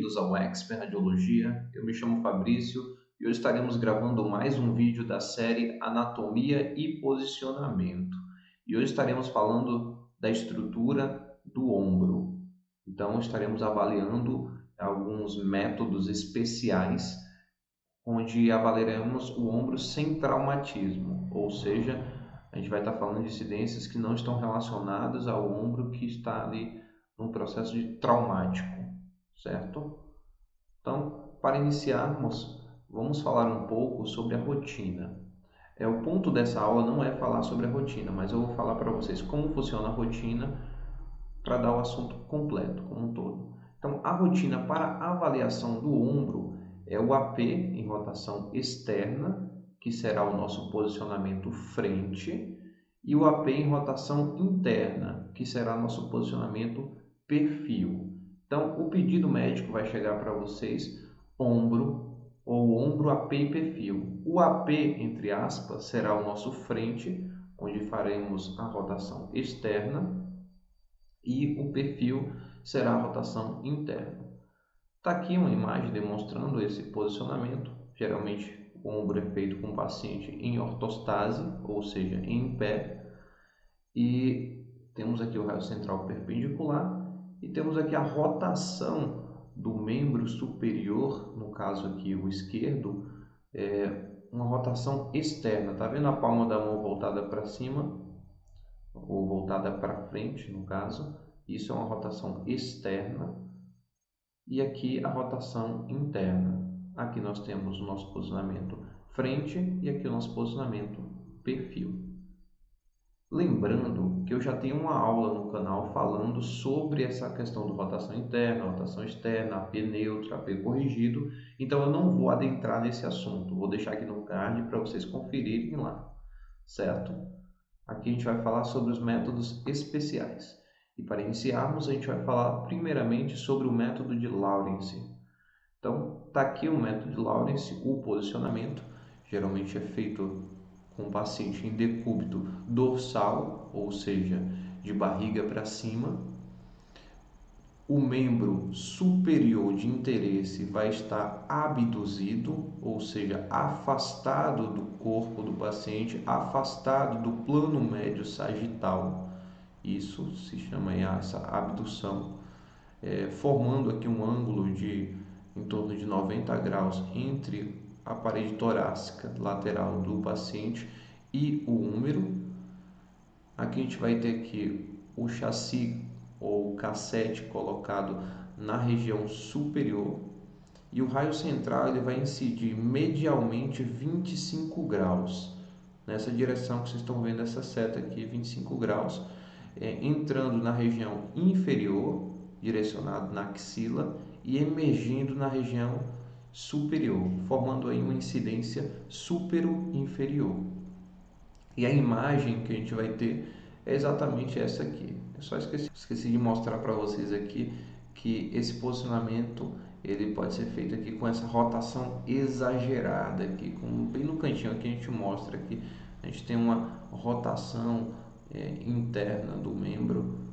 bem-vindos ao Expert Radiologia. Eu me chamo Fabrício e hoje estaremos gravando mais um vídeo da série Anatomia e Posicionamento. E hoje estaremos falando da estrutura do ombro. Então, estaremos avaliando alguns métodos especiais onde avaliaremos o ombro sem traumatismo, ou seja, a gente vai estar falando de incidências que não estão relacionadas ao ombro que está ali num processo de traumático, certo? Então, para iniciarmos, vamos falar um pouco sobre a rotina. O ponto dessa aula não é falar sobre a rotina, mas eu vou falar para vocês como funciona a rotina para dar o assunto completo, como um todo. Então, a rotina para avaliação do ombro é o AP em rotação externa, que será o nosso posicionamento frente, e o AP em rotação interna, que será nosso posicionamento perfil. Então, o pedido médico vai chegar para vocês ombro ou ombro, AP e perfil. O AP, entre aspas, será o nosso frente, onde faremos a rotação externa, e o perfil será a rotação interna. Está aqui uma imagem demonstrando esse posicionamento. Geralmente o ombro é feito com o paciente em ortostase, ou seja, em pé. E temos aqui o raio central perpendicular e temos aqui a rotação do membro superior, no caso aqui o esquerdo, uma rotação externa. Está vendo a palma da mão voltada para cima? Ou voltada para frente, no caso. Isso é uma rotação externa. E aqui a rotação interna. Aqui nós temos o nosso posicionamento frente e aqui o nosso posicionamento perfil. Lembrando que eu já tenho uma aula no canal falando sobre essa questão de rotação interna, rotação externa, AP neutro, AP corrigido. Então eu não vou adentrar nesse assunto. Vou deixar aqui no card para vocês conferirem lá, certo? Aqui a gente vai falar sobre os métodos especiais. E para iniciarmos, a gente vai falar primeiramente sobre o método de Lawrence. Então, está aqui o método de Lawrence, o posicionamento. Geralmente é feito com o paciente em decúbito dorsal, ou seja, de barriga para cima. O membro superior de interesse vai estar abduzido, ou seja, afastado do corpo do paciente, afastado do plano médio sagital. Isso se chama essa abdução, formando aqui um ângulo de em torno de 90 graus entre a parede torácica lateral do paciente e o úmero. Aqui a gente vai ter aqui o chassi ou cassete colocado na região superior e o raio central ele vai incidir medialmente 25 graus nessa direção que vocês estão vendo, essa seta aqui, 25 graus, entrando na região inferior, direcionado na axila, e emergindo na região superior, formando aí uma incidência supero-inferior. E a imagem que a gente vai ter é exatamente essa aqui. Eu só esqueci de mostrar para vocês aqui que esse posicionamento ele pode ser feito aqui com essa rotação exagerada aqui, bem no cantinho aqui a gente mostra aqui, a gente tem uma rotação interna do membro,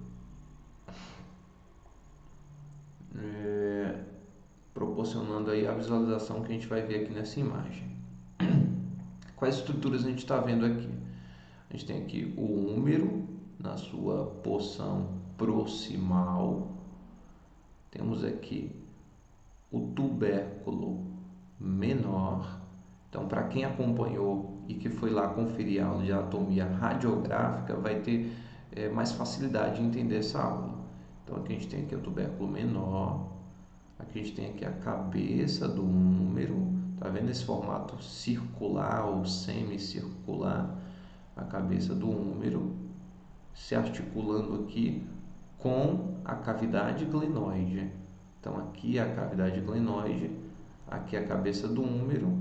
proporcionando aí a visualização que a gente vai ver aqui nessa imagem. Quais estruturas a gente está vendo aqui? A gente tem aqui o úmero na sua porção proximal, temos aqui o tubérculo menor. Então, para quem acompanhou e que foi lá conferir a aula de anatomia radiográfica, vai ter mais facilidade de entender essa aula. Então, aqui a gente tem aqui o tubérculo menor, aqui a gente tem aqui a cabeça do úmero, tá vendo esse formato circular ou semicircular? A cabeça do úmero se articulando aqui com a cavidade glenoide. Então aqui é a cavidade glenoide, aqui é a cabeça do úmero,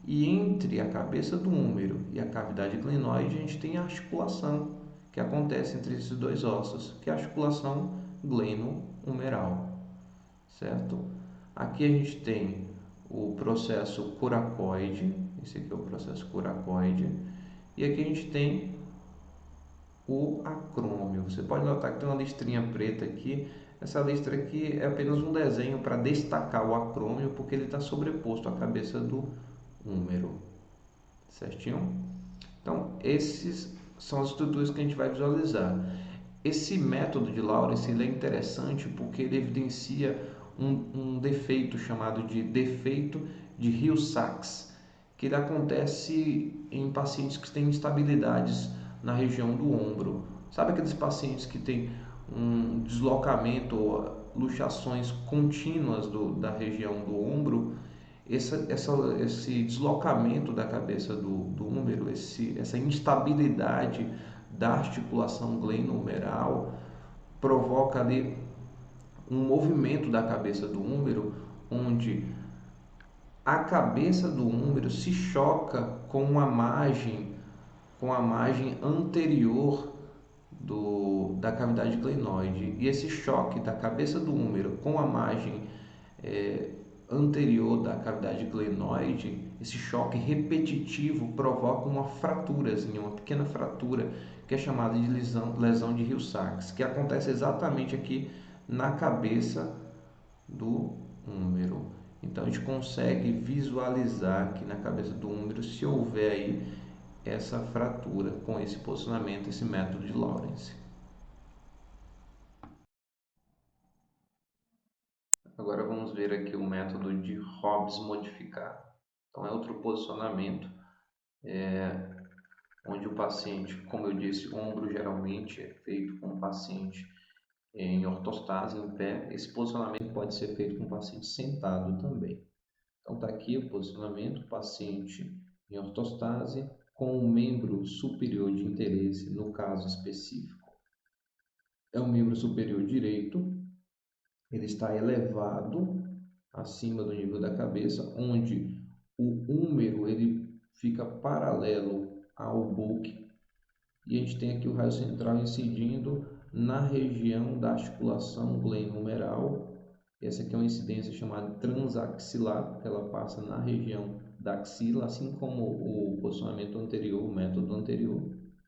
e entre a cabeça do úmero e a cavidade glenoide a gente tem a articulação que acontece entre esses dois ossos, que é a articulação gleno-humeral, certo? Aqui a gente tem o processo coracoide, esse aqui é o processo coracoide, e aqui a gente tem o acrômio. Você pode notar que tem uma listrinha preta aqui, Essa listra aqui é apenas um desenho para destacar o acrômio, porque ele está sobreposto à cabeça do húmero, certinho? Então, esses são as estruturas que a gente vai visualizar. Esse método de Lawrence ele é interessante porque ele evidencia um defeito chamado de defeito de Hill-Sachs, que ele acontece em pacientes que têm instabilidades na região do ombro. Sabe aqueles pacientes que têm um deslocamento ou luxações contínuas da região do ombro? Esse deslocamento da cabeça do húmero, essa instabilidade da articulação glenohumeral provoca ali um movimento da cabeça do húmero, onde a cabeça do húmero se choca com a margem anterior da cavidade glenoide. E esse choque da cabeça do húmero com a margem anterior da cavidade glenoide, esse choque repetitivo provoca uma fraturazinha, uma pequena fratura, que é chamada de lesão de Hill-Sachs, que acontece exatamente aqui na cabeça do húmero. Então a gente consegue visualizar aqui na cabeça do húmero se houver aí essa fratura com esse posicionamento, esse método de Lawrence. Agora vamos ver aqui o método de Hobbes modificado. Então é outro posicionamento onde o paciente, como eu disse, o ombro geralmente é feito com o paciente em ortostase, em pé. Esse posicionamento pode ser feito com o paciente sentado também. Então está aqui o posicionamento, paciente em ortostase com o membro superior de interesse, no caso específico é o membro superior direito, ele está elevado acima do nível da cabeça, onde o húmero ele fica paralelo ao buque, e a gente tem aqui o raio central incidindo na região da articulação glenohumeral. Essa aqui é uma incidência chamada transaxilar, porque ela passa na região da axila, assim como o posicionamento anterior, o método anterior,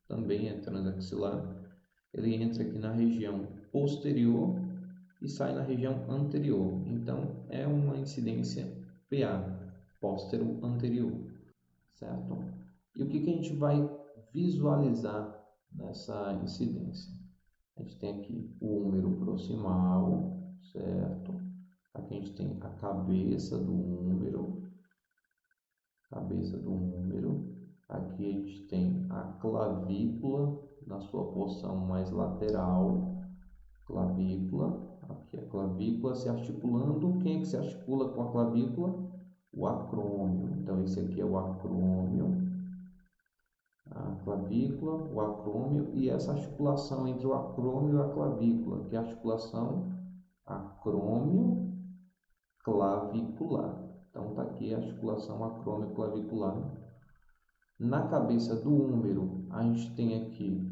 também é transaxilar. Ele entra aqui na região posterior e sai na região anterior. Então, é uma incidência PA, póstero anterior, certo? E o que a gente vai visualizar nessa incidência? A gente tem aqui o húmero proximal, certo? Aqui a gente tem a cabeça do húmero, Aqui a gente tem a clavícula na sua porção mais lateral, aqui a clavícula se articulando. Quem é que se articula com a clavícula? O acrômio. Então esse aqui é o acrômio, a clavícula, o acrômio, e essa articulação entre o acrômio e a clavícula, que é a articulação acrômio-clavicular. Então está aqui a articulação acrômio-clavicular. Na cabeça do húmero, a gente tem aqui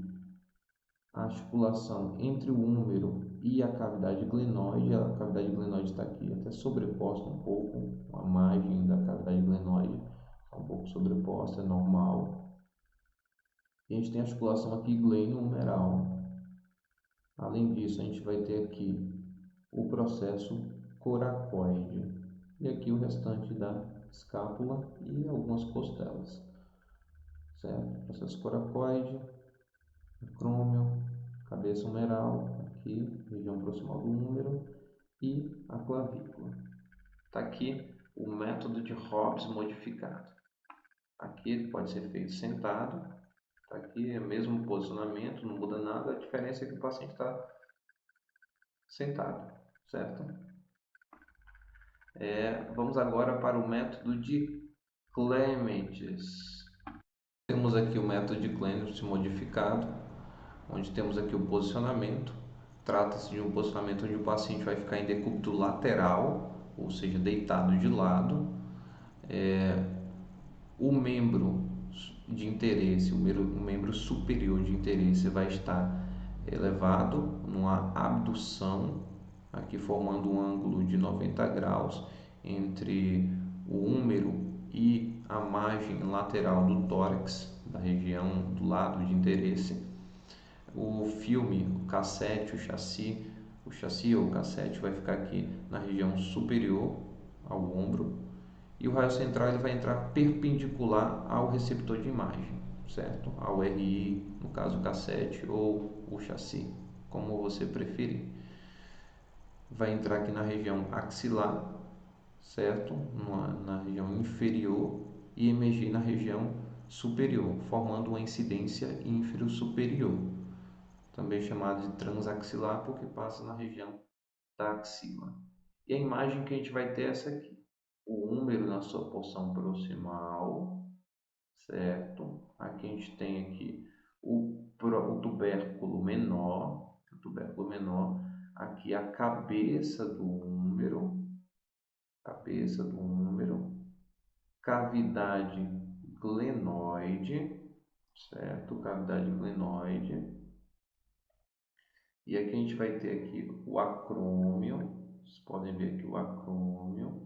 a articulação entre o húmero e a cavidade glenoide. A cavidade glenoide está aqui até sobreposta um pouco, a margem da cavidade glenoide está um pouco sobreposta, é normal. E a gente tem a articulação aqui glenohumeral. Além disso, a gente vai ter aqui o processo coracoide e aqui o restante da escápula e algumas costelas, certo? Processo coracoide, acrômio, cabeça humeral, aqui, região proximal do húmero, e a clavícula. Está aqui o método de Hobbes modificado. Aqui ele pode ser feito sentado. Está aqui é o mesmo posicionamento, não muda nada. A diferença é que o paciente está sentado, certo? Vamos agora para o método de Clements. Temos aqui o método de Clements modificado, onde temos aqui o posicionamento. Trata-se de um posicionamento onde o paciente vai ficar em decúbito lateral, ou seja, deitado de lado. O membro de interesse, o membro superior de interesse vai estar elevado numa abdução, aqui formando um ângulo de 90 graus entre o húmero e a margem lateral do tórax, da região do lado de interesse. O filme, o cassete, o chassi O chassi ou o cassete vai ficar aqui na região superior ao ombro e o raio central ele vai entrar perpendicular ao receptor de imagem, certo? Ao RI, no caso o cassete ou o chassi, como você preferir. Vai entrar aqui na região axilar, certo? Na região inferior e emergir na região superior, formando uma incidência ínfero-superior, também chamada de transaxilar porque passa na região da axila. E a imagem que a gente vai ter é essa aqui. O húmero na sua porção proximal, certo? Aqui a gente tem aqui o tubérculo menor, aqui a cabeça do húmero, cavidade glenoide, certo? Cavidade glenoide. E aqui a gente vai ter aqui o acrômio, vocês podem ver aqui o acrômio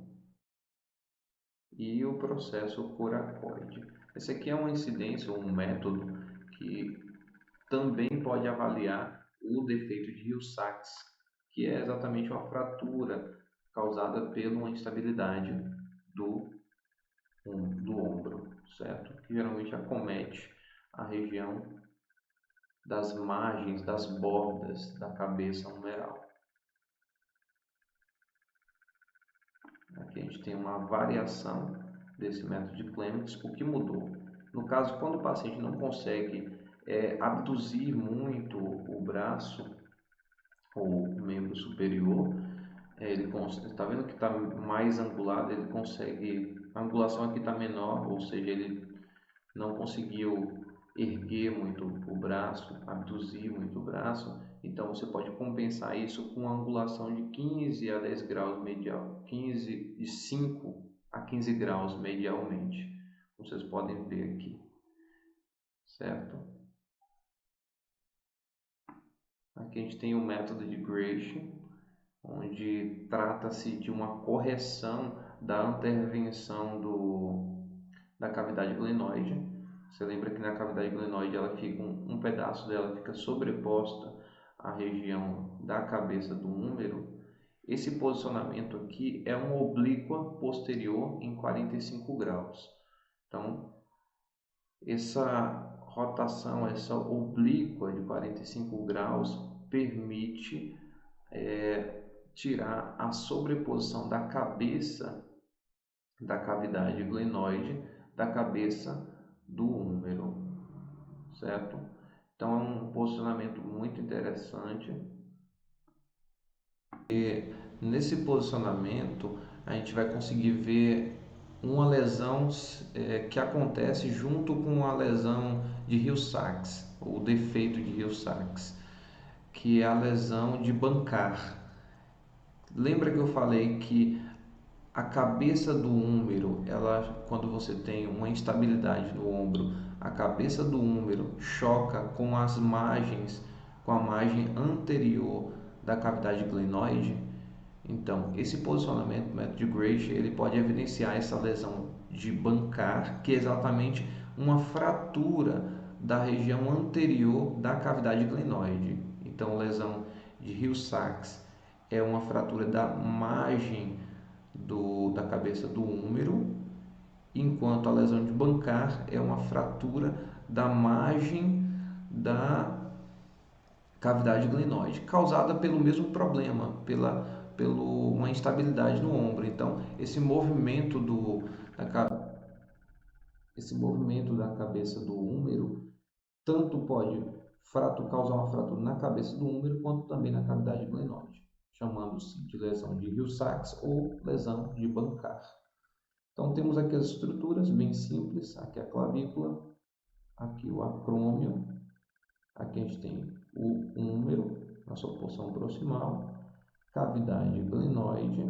e o processo coracoide. Esse aqui é uma incidência, um método que também pode avaliar o defeito de Hill-Sachs, que é exatamente uma fratura causada pela uma instabilidade do ombro, certo? Que geralmente acomete a região das margens, das bordas da cabeça humeral. Aqui a gente tem uma variação desse método de Clements. O que mudou? No caso, quando o paciente não consegue abduzir muito o braço ou o membro superior, ele está vendo que está mais angulado, ele consegue, a angulação aqui está menor, ou seja, ele não conseguiu erguer muito o braço, abduzir muito o braço, então você pode compensar isso com uma angulação de 15 a 10 graus medial, de 5 a 15 graus medialmente, como vocês podem ver aqui, certo? Aqui a gente tem o método de Gratian, onde trata-se de uma correção da intervenção da cavidade glenoide. Você lembra que na cavidade glenoide ela fica um pedaço dela fica sobreposta à região da cabeça do húmero. Esse posicionamento aqui é uma oblíqua posterior em 45 graus. Então, essa rotação, essa oblíqua de 45 graus permite tirar a sobreposição da cabeça da cavidade glenoide da cabeça do húmero, certo? Então é um posicionamento muito interessante. E nesse posicionamento a gente vai conseguir ver uma lesão que acontece junto com a lesão de Hill-Sachs, o defeito de Hill-Sachs, que é a lesão de Bankart. Lembra que eu falei que a cabeça do húmero, quando você tem uma instabilidade no ombro, a cabeça do húmero choca com as margens, com a margem anterior da cavidade glenoide? Então, esse posicionamento, o método de Gratian, ele pode evidenciar essa lesão de Bankart, que é exatamente uma fratura da região anterior da cavidade glenoide. Então, lesão de Hill-Sachs é uma fratura da margem da cabeça do húmero, enquanto a lesão de Bankart é uma fratura da margem da cavidade glenoide, causada pelo mesmo problema, pela uma instabilidade no ombro. Então, esse movimento da cabeça do húmero tanto pode causar uma fratura na cabeça do húmero quanto também na cavidade glenoide, chamando-se de lesão de Hill-Sachs ou lesão de Bankart. Então temos aqui as estruturas bem simples, aqui a clavícula, aqui o acrômio, aqui a gente tem o húmero na sua porção proximal, cavidade glenoide,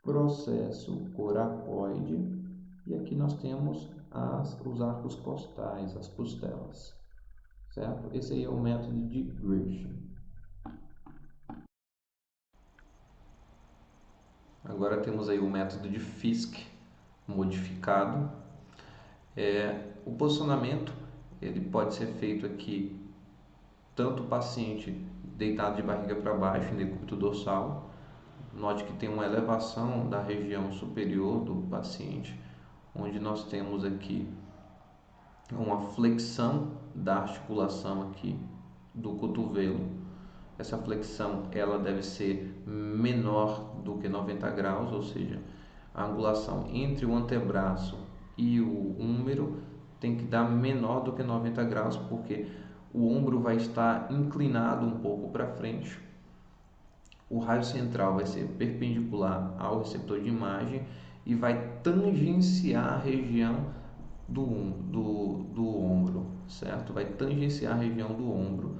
processo coracoide e aqui nós temos os arcos costais, as costelas, certo? Esse aí é o método de Gratian. Agora temos aí o método de Fisk modificado. O posicionamento ele pode ser feito aqui tanto o paciente deitado de barriga para baixo, em decúbito dorsal. Note que tem uma elevação da região superior do paciente, onde nós temos aqui uma flexão da articulação aqui do cotovelo. Essa flexão ela deve ser menor do que 90 graus, ou seja, a angulação entre o antebraço e o húmero tem que dar menor do que 90 graus, porque o ombro vai estar inclinado um pouco para frente. O raio central vai ser perpendicular ao receptor de imagem e vai tangenciar a região do ombro, certo? Vai tangenciar a região do ombro.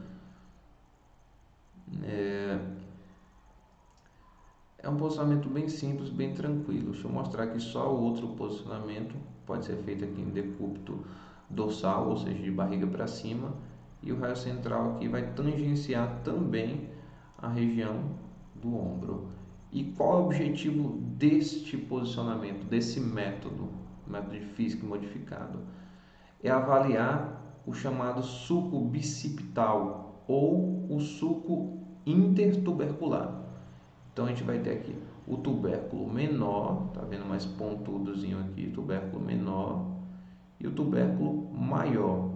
É um posicionamento bem simples, bem tranquilo. Deixa eu mostrar aqui só o outro posicionamento. Pode ser feito aqui em decúbito dorsal, ou seja, de barriga para cima. E o raio central aqui vai tangenciar também a região do ombro. E qual é o objetivo deste posicionamento, desse método de física modificado? É avaliar o chamado sulco bicipital ou o sulco intertubercular. Então a gente vai ter aqui o tubérculo menor, tá vendo mais pontudozinho aqui, tubérculo menor, e o tubérculo maior.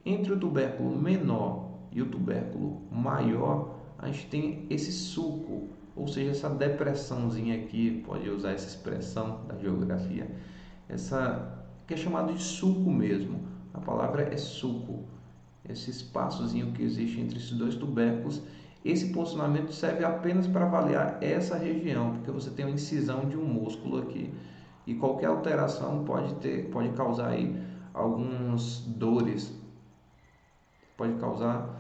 Entre o tubérculo menor e o tubérculo maior, a gente tem esse sulco, ou seja, essa depressãozinha aqui, pode usar essa expressão da geografia, essa que é chamado de sulco mesmo. A palavra é sulco, esse espaçozinho que existe entre esses dois tubérculos. Esse posicionamento serve apenas para avaliar essa região, porque você tem uma incisão de um músculo aqui e qualquer alteração pode causar aí algumas dores, pode causar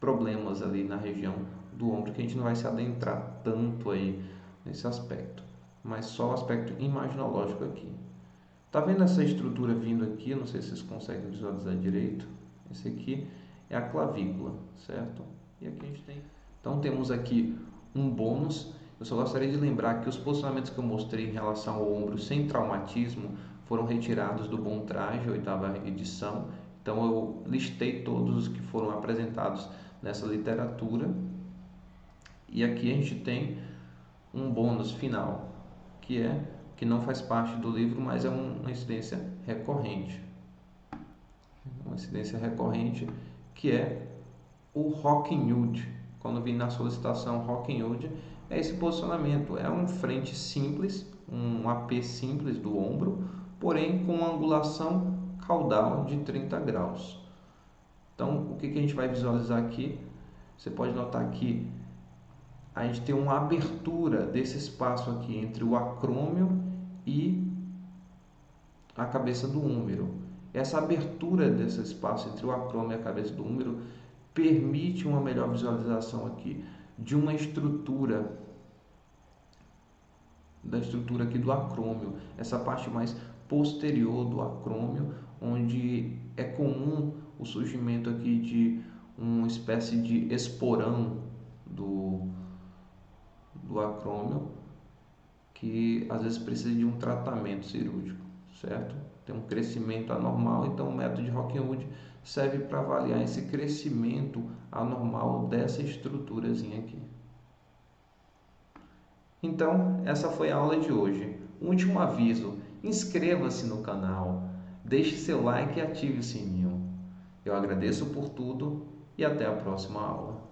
problemas ali na região do ombro, que a gente não vai se adentrar tanto aí nesse aspecto, mas só o aspecto imaginológico aqui. Tá vendo essa estrutura vindo aqui? Não sei se vocês conseguem visualizar direito. Esse aqui é a clavícula, certo? E aqui a gente tem... Então temos aqui um bônus. Eu só gostaria de lembrar que os posicionamentos que eu mostrei em relação ao ombro sem traumatismo foram retirados do Bom Traje, 8ª edição. Então eu listei todos os que foram apresentados nessa literatura. E aqui a gente tem um bônus final, que não faz parte do livro, mas é uma incidência recorrente. Uma incidência recorrente que é o Rocking Hood. Quando vem na solicitação Rocking Hood, é esse posicionamento. É um frente simples, um AP simples do ombro, porém com uma angulação caudal de 30 graus. Então, o que a gente vai visualizar aqui? Você pode notar que a gente tem uma abertura desse espaço aqui entre o acrômio e a cabeça do húmero. Essa abertura desse espaço entre o acrômio e a cabeça do húmero permite uma melhor visualização aqui de uma estrutura, da estrutura aqui do acrômio, essa parte mais posterior do acrômio, onde é comum o surgimento aqui de uma espécie de esporão do acrômio, que às vezes precisa de um tratamento cirúrgico, certo? Tem um crescimento anormal, então o método de Rocking Hood serve para avaliar esse crescimento anormal dessa estruturazinha aqui. Então, essa foi a aula de hoje. Um último aviso, inscreva-se no canal, deixe seu like e ative o sininho. Eu agradeço por tudo e até a próxima aula.